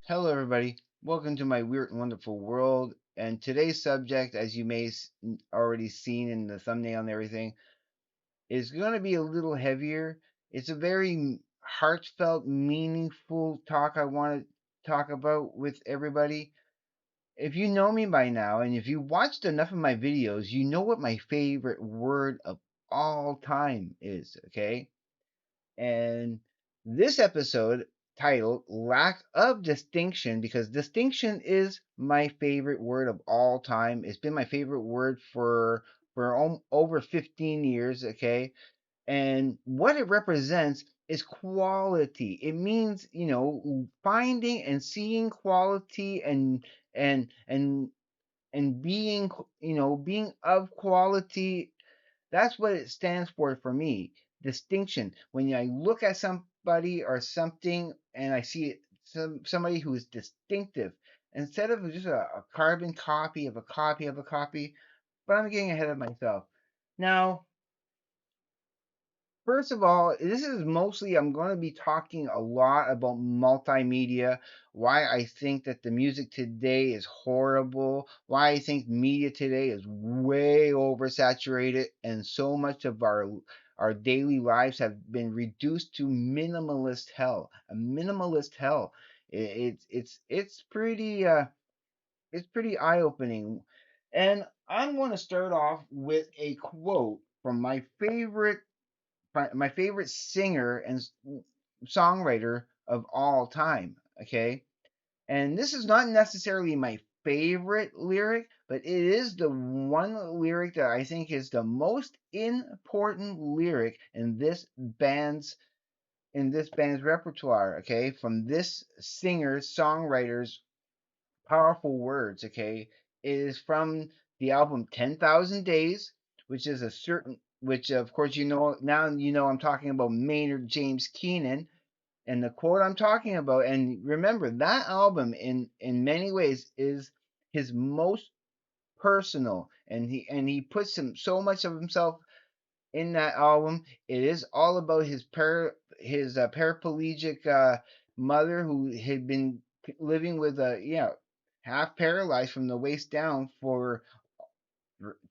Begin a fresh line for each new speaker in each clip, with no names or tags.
Hello, everybody. Welcome to my weird and wonderful world. And today's subject, as you may already seen in the thumbnail and everything, is going to be a little heavier. It's a very heartfelt, meaningful talk I want to talk about with everybody. If you know me by now, and if you watched enough of my videos, you know what my favorite word of all time is, okay? And this episode titled Lack of Distinction, because distinction is my favorite word of all time. It's been my favorite word for over 15 years, okay? And what it represents is quality. It means, finding and seeing quality and and being, being of quality. That's what it stands for me. Distinction. When I look at somebody or something and I see somebody who is distinctive, instead of just a carbon copy of a copy of a copy, but I'm getting ahead of myself. Now, first of all, this is mostly, I'm going to be talking a lot about multimedia, why I think that the music today is horrible, why I think media today is way oversaturated, and so much of our daily lives have been reduced to minimalist hell. A minimalist hell. It's pretty eye-opening. And I'm going to start off with a quote from my favorite singer and songwriter of all time. Okay, and this is not necessarily my favorite lyric, but it is the one lyric that I think is the most important lyric in this band's repertoire. Okay, from this singer's songwriter's powerful words. Okay, it is from the album 10,000 Days, which of course I'm talking about Maynard James Keenan, and the quote I'm talking about. And remember, that album in many ways is his most personal, and he puts so much of himself in that album. It is all about his paraplegic mother who had been living with a half paralyzed from the waist down for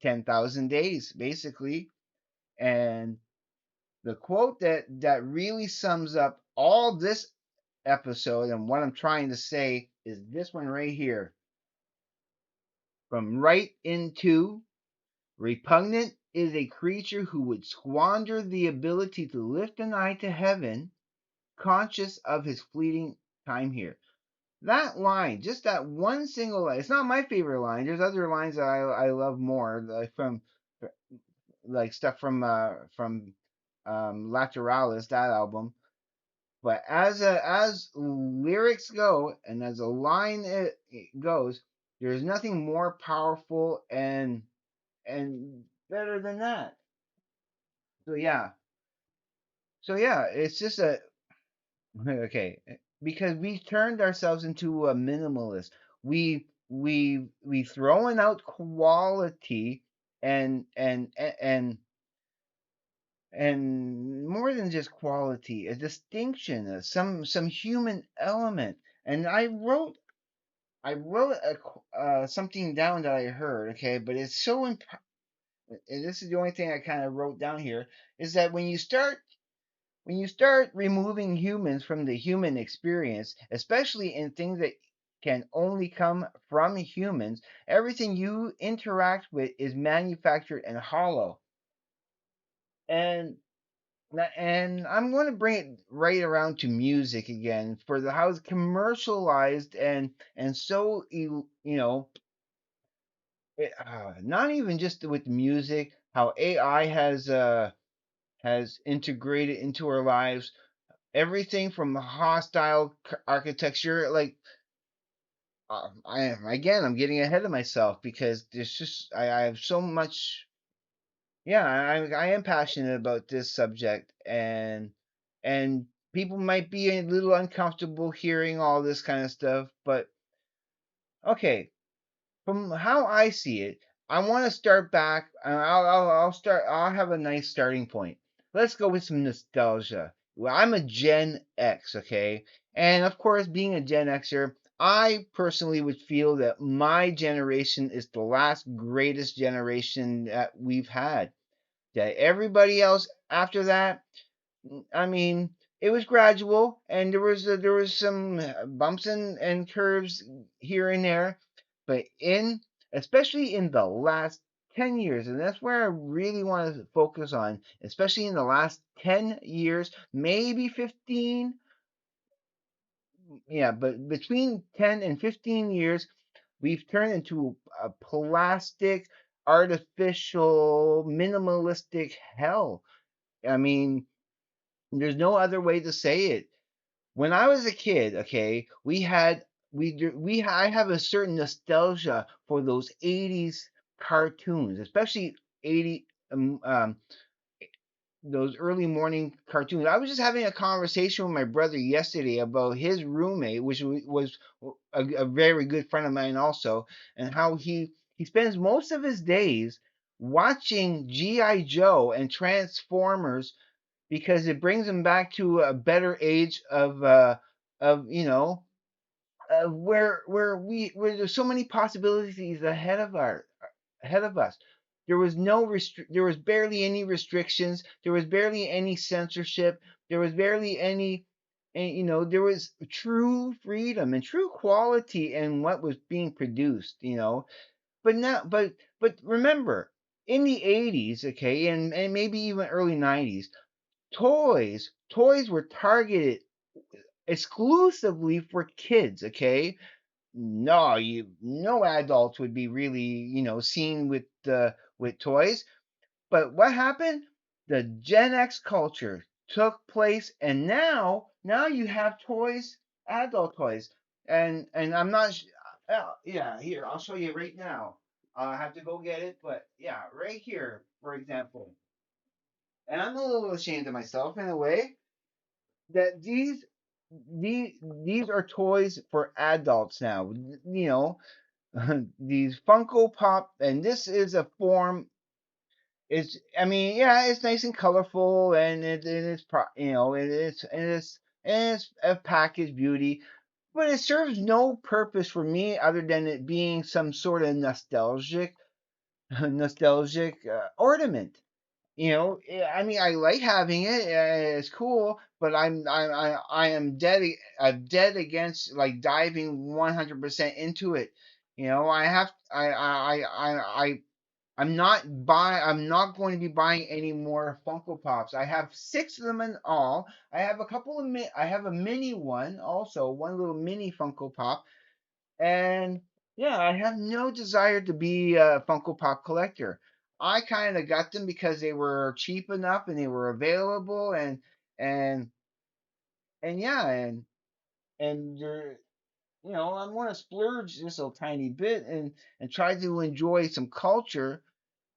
10,000 days basically. And the quote that really sums up all this episode and what I'm trying to say is this one right here. From right into repugnant is a creature who would squander the ability to lift an eye to heaven, conscious of his fleeting time here. That line, just that one single line, it's not my favorite line. There's other lines that I love more, like stuff from Lateralis, that album. But as lyrics go, and as a line it goes, there's nothing more powerful and better than that. So yeah, it's just a okay, because we turned ourselves into a minimalist. We throwing out quality and and more than just quality, a distinction, some human element. And I wrote something down that I heard, okay, but it's so and this is the only thing I kind of wrote down here, is that when you start removing humans from the human experience, especially in things that can only come from humans, everything you interact with is manufactured and hollow. And and I'm going to bring it right around to music again for the how it's commercialized and so not even just with music, how AI has integrated into our lives. Everything from hostile architecture, like I'm getting ahead of myself because there's just I have so much. Yeah, I am passionate about this subject, and people might be a little uncomfortable hearing all this kind of stuff, but okay, from how I see it, I want to start back. I'll start. I'll have a nice starting point. Let's go with some nostalgia. Well, I'm a Gen X, okay, and of course, being a Gen Xer, I personally would feel that my generation is the last greatest generation that we've had. That everybody else after that, I mean, it was gradual, and there was some bumps and curves here and there, but in especially in the last 10 years, and that's where I really want to focus on, especially in the last 10 years, maybe 15, yeah, but between 10 and 15 years, we've turned into a plastic, artificial, minimalistic hell. I mean, there's no other way to say it. When I was a kid, okay, I have a certain nostalgia for those 80s cartoons, especially 80 those early morning cartoons. I was just having a conversation with my brother yesterday about his roommate, which was a very good friend of mine also, and how he spends most of his days watching GI Joe and Transformers because it brings him back to a better age of where there's so many possibilities ahead of us. There was barely any restrictions. There was barely any censorship. There was barely any, and there was true freedom and true quality in what was being produced. But now, but remember, in the 80s, okay, and maybe even early 90s, toys were targeted exclusively for kids. Okay, no adults would be really seen with toys. But what happened? The Gen X culture took place, and now you have toys, adult toys, and I'm not. Yeah, here I'll show you right now. I have to go get it, but yeah, right here, for example. And I'm a little ashamed of myself in a way that these these are toys for adults now. These Funko Pop, and this is a form. It's I mean, yeah, it's nice and colorful, and it's it's a package beauty, but it serves no purpose for me other than it being some sort of nostalgic ornament. I mean, I like having it. It's cool, but I am dead against like diving 100% into it. I have I'm not going to be buying any more Funko Pops. I have six of them in all. I have a mini one also, one little mini Funko Pop, and yeah, I have no desire to be a Funko Pop collector. I kind of got them because they were cheap enough and they were available, and and yeah, and they're I want to splurge just a tiny bit and try to enjoy some culture.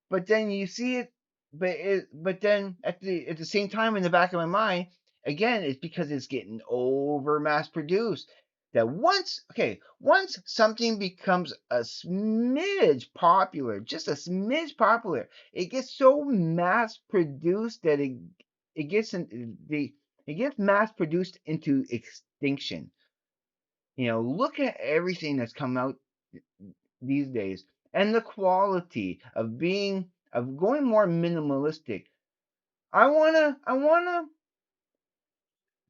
But then you see it, but then at the same time in the back of my mind, again, it's because it's getting over mass produced. That once something becomes a smidge popular, just a smidge popular, it gets so mass produced that it gets it gets mass produced into extinction. Look at everything that's come out these days, and the quality of going more minimalistic. I wanna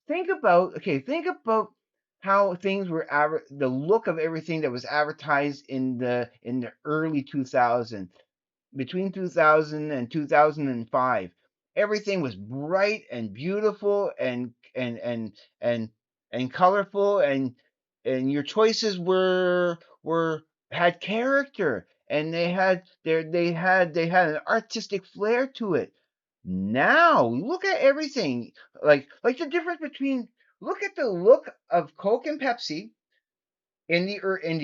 think about how things were the look of everything that was advertised in the early 2000s, between 2000 and 2005. Everything was bright and beautiful and colorful, and your choices were had character, and they had an artistic flair to it. Now look at everything, like the difference between look at the look of Coke and Pepsi in the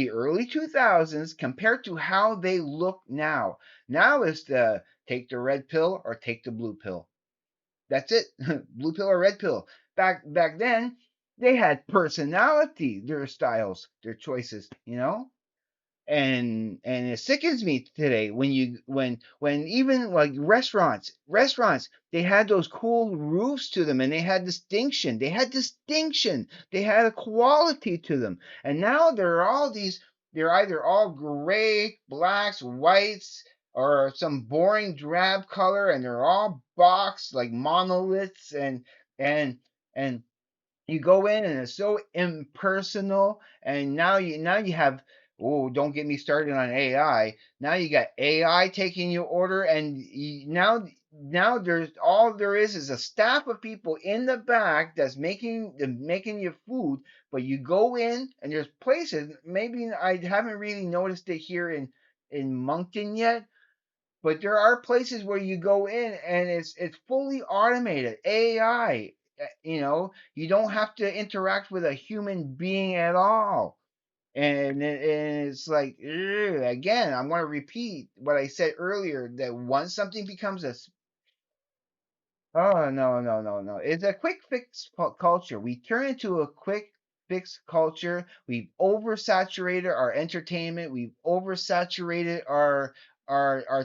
early 2000s compared to how they look now. Now it's the take the red pill or take the blue pill. That's it. Blue pill or red pill. Back then, they had personality, their styles, their choices. and it sickens me today when even like restaurants, they had those cool roofs to them, and they had a quality to them. And now they're either all gray, blacks, whites, or some boring drab color, and they're all boxed like monoliths. And and you go in and it's so impersonal. And now you have, oh, don't get me started on AI. Now you got AI taking your order, and now there's all there is a staff of people in the back that's making your food. But you go in and there's places, maybe I haven't really noticed it here in Moncton yet, but there are places where you go in and it's fully automated AI. You don't have to interact with a human being at all. And it's like, ugh, again, I'm going to repeat what I said earlier, that once something becomes a Oh, no, no, no, no. It's a quick fix culture. We turn into a quick fix culture. We've oversaturated our entertainment. We've oversaturated our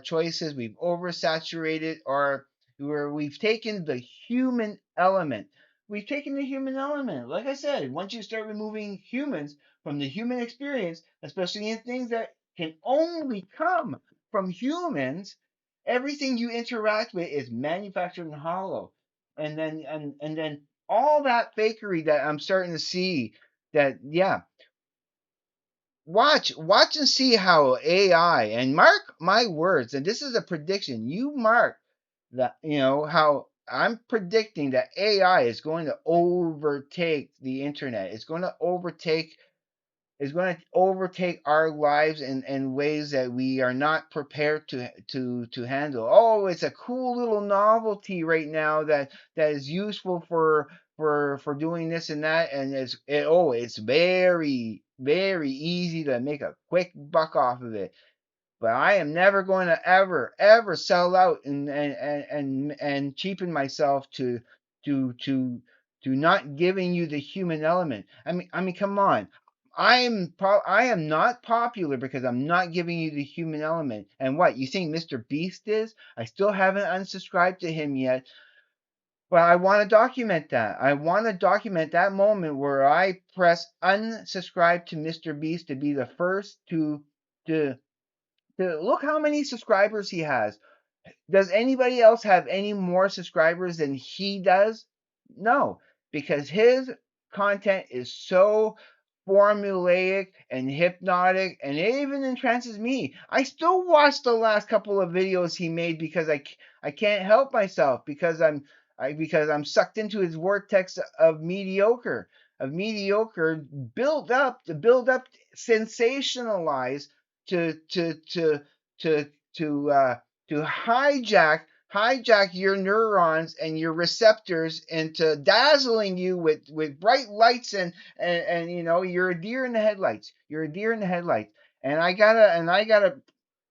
choices. We've oversaturated our where we've taken the human element. We've taken the human element. Like I said, once you start removing humans from the human experience, especially in things that can only come from humans, everything you interact with is manufactured and hollow. And then all that fakery that I'm starting to see, that, yeah, watch and see how AI, and mark my words, and this is a prediction, you mark that, how I'm predicting that AI is going to overtake the internet. It's going to overtake our lives in ways that we are not prepared to handle. Oh, it's a cool little novelty right now that is useful for doing this and that, and it's very very easy to make a quick buck off of it. But I am never going to ever sell out and cheapen myself to to not giving you the human element. I mean, come on. I am not popular because I'm not giving you the human element. And what you think Mr. Beast is? I still haven't unsubscribed to him yet, but I want to document that. I want to document that moment where I press unsubscribe to Mr. Beast to be the first to look how many subscribers he has. Does anybody else have any more subscribers than he does? No, because his content is so formulaic and hypnotic, and it even entrances me. I still watch the last couple of videos he made because I can't help myself, because I'm sucked into his vortex of mediocre, build up, sensationalize, to to to to to uh, to hijack your neurons and your receptors into dazzling you with bright lights, and you're a deer in the headlights. You're a deer in the headlights. And I gotta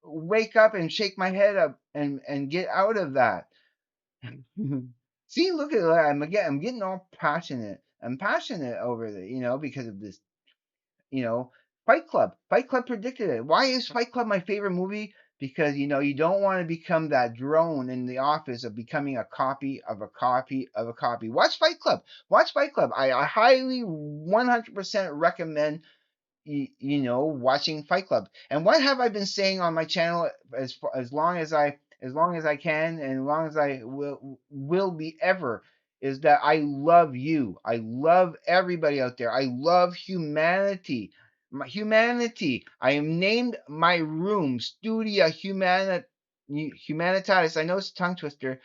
wake up and shake my head up and get out of that. See, look at that. I'm getting all passionate. I'm passionate over the, because of this, you know, Fight Club. Fight Club predicted it. Why is Fight Club my favorite movie? Because you don't want to become that drone in the office of becoming a copy of a copy of a copy. Watch Fight Club. Watch Fight Club. I highly 100% recommend watching Fight Club. And what have I been saying on my channel as long as I can, and as long as I will be ever, is that I love you. I love everybody out there. I love humanity. Humanity. I am named my room Humanitatis. I know it's a tongue twister.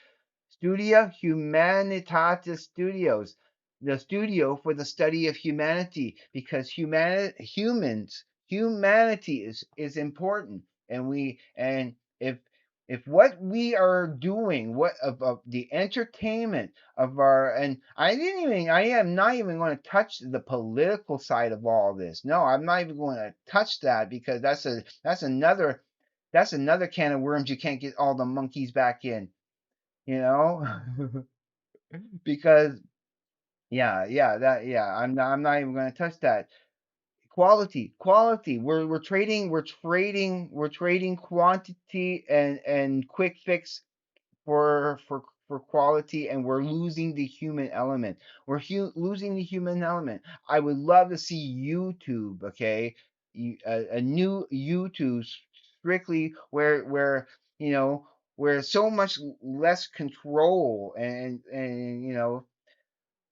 Studia Humanitatis Studios, the studio for the study of humanity, because humanity is important. And if what we are doing, what of the entertainment of our, and I am not even going to touch the political side of all this. No, I'm not even going to touch that, because that's another can of worms you can't get all the monkeys back in, you know. Because, yeah, I'm not even going to touch that. Quality. We're trading quantity and quick fix for quality, and we're losing the human element. Losing the human element. I would love to see YouTube, okay, a new YouTube, strictly where you know where so much less control, and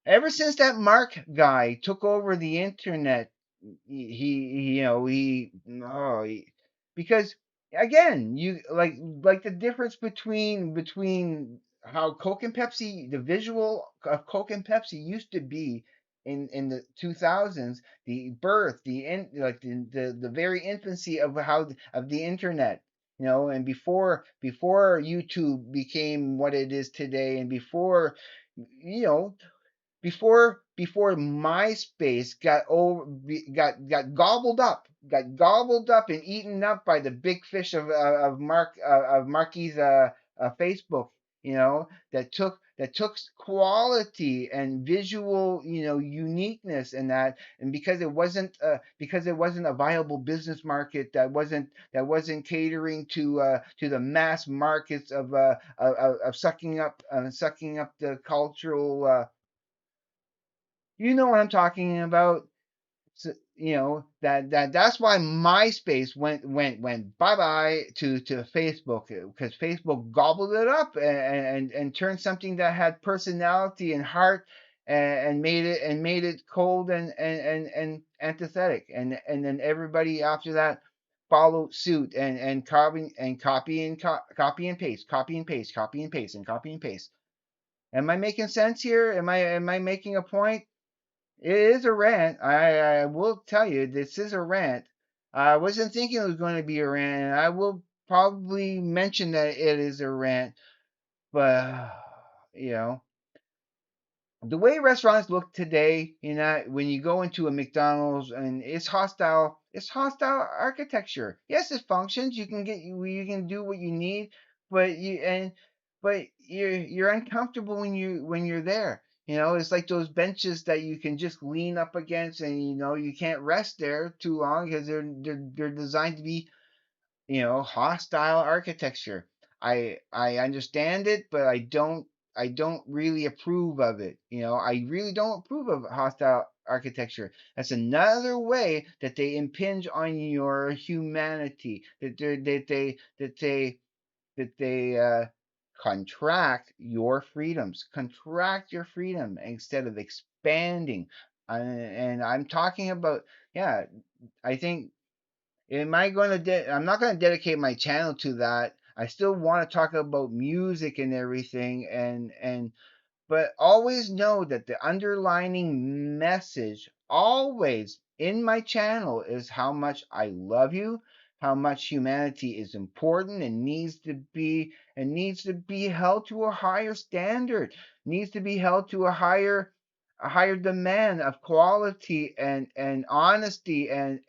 ever since that Mark guy took over the internet, he you know he oh he, because again, you like the difference between how Coke and Pepsi, the visual of Coke and Pepsi used to be in the 2000s, the birth, the very infancy of of the internet, and before YouTube became what it is today, and you know before MySpace got gobbled up and eaten up by the big fish of Marky's Facebook, that took quality and visual, uniqueness, and because it wasn't a viable business market, that wasn't catering to the mass markets of sucking up the cultural. You know what I'm talking about. So, that's why MySpace went bye bye to Facebook, because Facebook gobbled it up and turned something that had personality and heart, and made it cold and antithetic, and then everybody after that followed suit, and copy and paste, copy and paste, and copy and paste. Am I making sense here? Am I making a point? It is a rant. I will tell you, this is a rant. I wasn't thinking it was going to be a rant, and I will probably mention that it is a rant, but you know, the way restaurants look today, when you go into a McDonald's, and it's hostile architecture. Yes, it functions. You can do what you need, but you're uncomfortable when you're there. It's like those benches that you can just lean up against, and you can't rest there too long because they're designed to be, hostile architecture. I understand it, but I don't really approve of it. I really don't approve of hostile architecture. That's another way that they impinge on your humanity. That they contract your freedom instead of expanding. And I'm talking about, yeah, I think, am I going to I'm not going to dedicate my channel to that. I still want to talk about music and everything, but always know that the underlining message always in my channel is how much I love you, how much humanity is important and needs to be held to a higher standard, needs to be held to a higher demand of quality and honesty and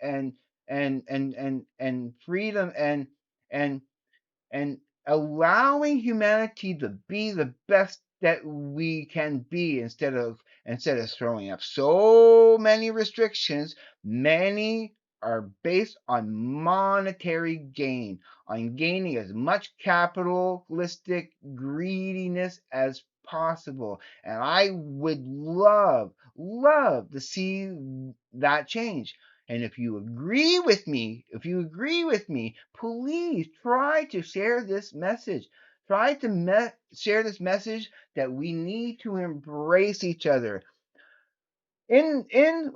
freedom and and allowing humanity to be the best that we can be, instead of throwing up so many restrictions. Many are based on monetary gain, on gaining as much capitalistic greediness as possible. And I would love to see that change. And if you agree with me, please try to share this message. Try to share this message that we need to embrace each other. In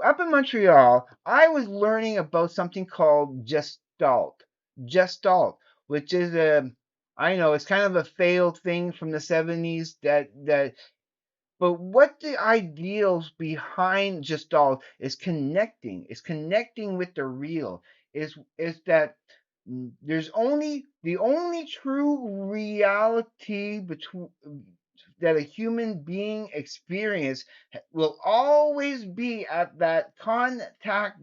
Up in Montreal, I was learning about something called Gestalt. Gestalt, which is I know it's kind of a failed thing from the 70s, but what the ideals behind Gestalt is connecting with the real. Is that there's only the only true reality between that a human being experience will always be at that contact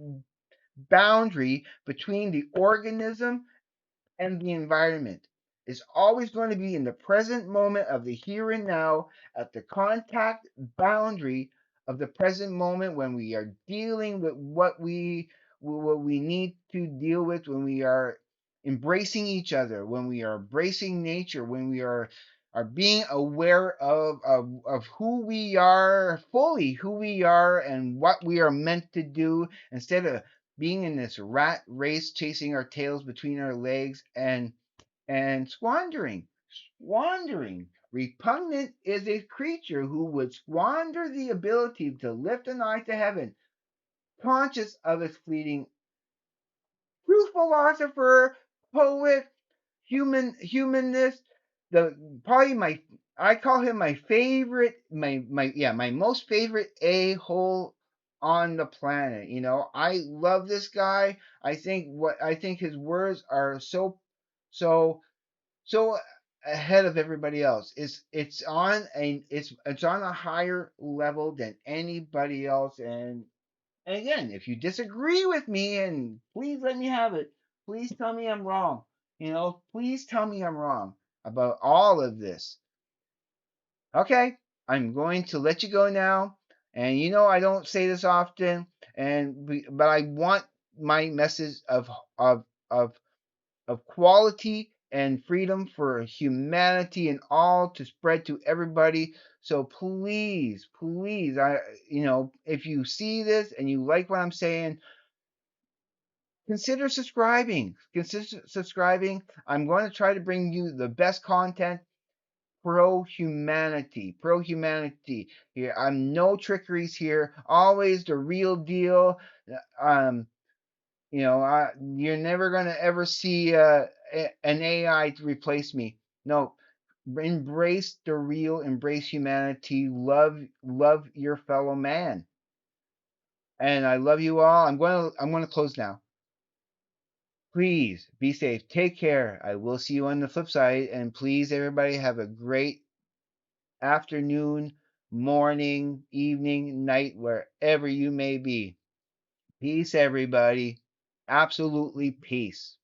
boundary between the organism and the environment. Is always going to be in the present moment of the here and now, at the contact boundary of the present moment, when we are dealing with what we need to deal with when we are embracing each other, when we are embracing nature, when we are being aware of who we are fully, who we are and what we are meant to do, instead of being in this rat race chasing our tails between our legs and squandering. Repugnant is a creature who would squander the ability to lift an eye to heaven, conscious of its fleeting. True philosopher, poet, humanist, the probably my I call him my favorite, my most favorite a hole on the planet. I love this guy. I think his words are so so ahead of everybody else. It's on a higher level than anybody else. And again, if you disagree with me, and please let me have it. Please tell me I'm wrong. Please tell me I'm wrong about all of this. Okay, I'm going to let you go now. And I don't say this often, but I want my message of of of quality and freedom for humanity and all to spread to everybody. So please, please, if you see this and you like what I'm saying, consider subscribing. Consider subscribing. I'm going to try to bring you the best content. Pro humanity here. I'm no trickeries here. Always the real deal. Um, you're never gonna ever see an AI to replace me. No, embrace the real, embrace humanity, love your fellow man, and I love you all. I'm gonna close now. Please be safe. Take care. I will see you on the flip side, and please, everybody, have a great afternoon, morning, evening, night, wherever you may be. Peace, everybody. Absolutely peace.